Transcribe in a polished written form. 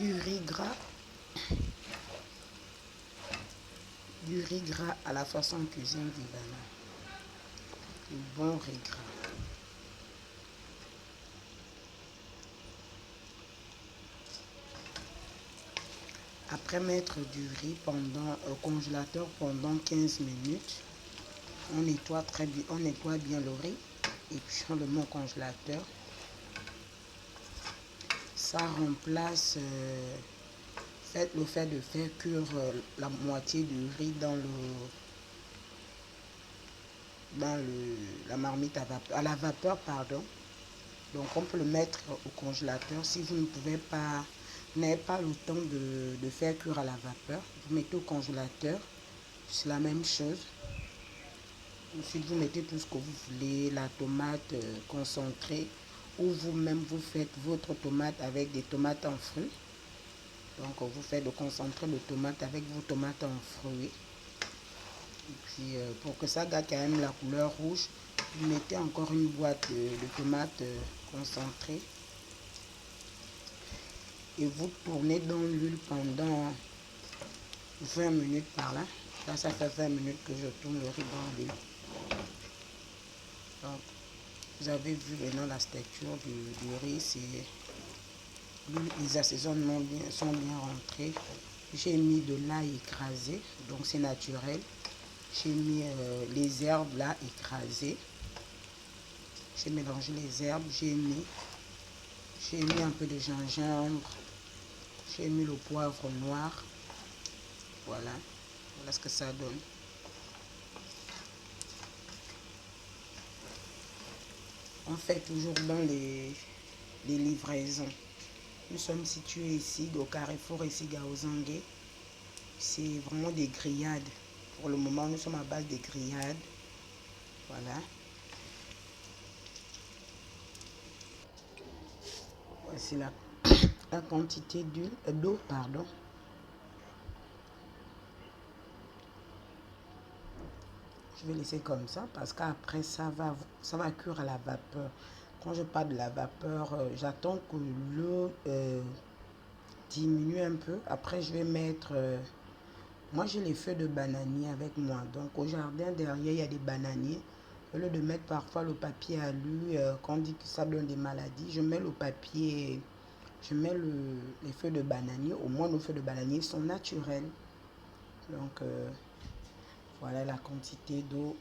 du riz gras. Du riz gras à la façon cuisine du Ghana. Du bon riz gras. Après mettre du riz au congélateur pendant 15 minutes, on nettoie bien le riz et puis on le met au congélateur. Ça remplace le fait de faire cuire la moitié du riz dans la marmite à la vapeur, pardon. Donc on peut le mettre au congélateur. Si vous n'avez pas le temps de faire cuire à la vapeur, vous mettez au congélateur. C'est la même chose. Ensuite vous mettez tout ce que vous voulez, la tomate concentrée, ou vous-même vous faites votre tomate avec des tomates en fruits. Donc vous faites le concentré de tomate avec vos tomates en fruits. Et puis pour que ça garde quand même la couleur rouge, vous mettez encore une boîte de tomates concentrées. Et vous tournez dans l'huile pendant 20 minutes par là. Là, ça fait 20 minutes que je tourne le riz dans l'huile. Donc, vous avez vu maintenant la texture du riz. Les assaisonnements sont bien rentrés. J'ai mis de l'ail écrasé, donc c'est naturel. J'ai mis les herbes là écrasées. J'ai mélangé les herbes. J'ai mis un peu de gingembre. J'ai mis le poivre noir. Voilà ce que ça donne. On fait toujours dans les livraisons. Nous sommes situés ici au Carrefour ici Gaozangue. C'est vraiment des grillades. Pour le moment, nous sommes à base des grillades. Voilà. Voici la quantité d'eau, pardon. Je vais laisser comme ça parce qu'après ça va cuire à la vapeur. Quand je parle de la vapeur, j'attends que l'eau diminue un peu. Après, je vais mettre... moi, j'ai les feuilles de bananier avec moi. Donc, au jardin, derrière, il y a des bananiers. Au lieu de mettre parfois le papier alu, quand on dit que ça donne des maladies, je mets le papier... Je mets les feuilles de bananier. Au moins, nos feuilles de bananier sont naturelles. Donc, voilà la quantité d'eau